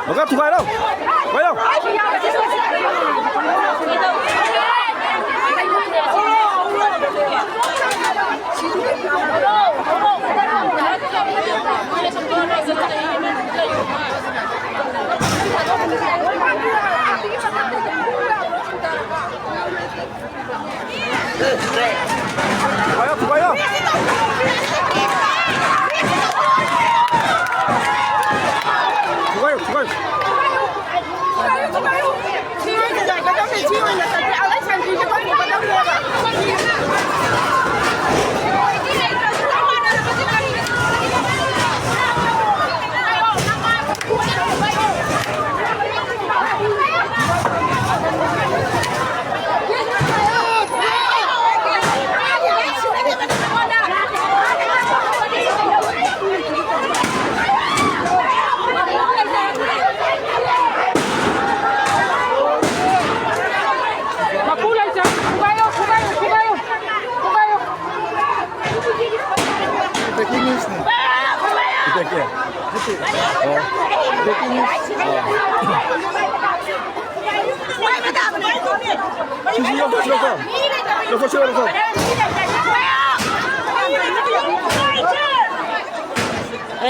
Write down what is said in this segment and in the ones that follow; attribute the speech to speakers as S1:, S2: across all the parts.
S1: Oke, tukar đâu? Quay đâu? Tukar đâu? Tukar.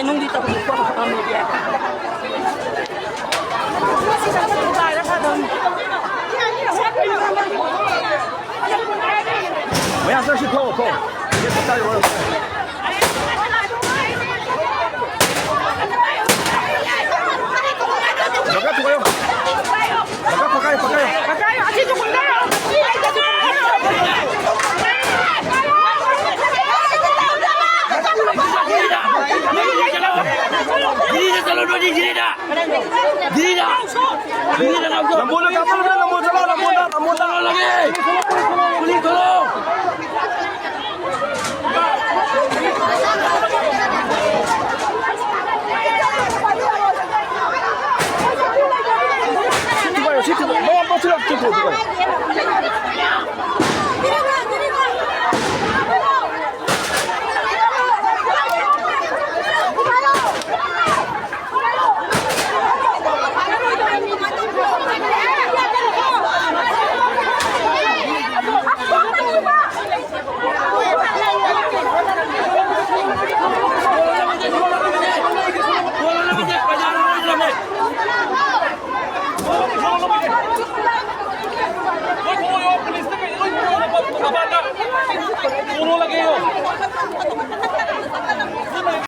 S2: nung dito ako sa pamilya.
S1: 我要这是扣，别加油了。Pagkayo, así como el negro. Puro lagi yun.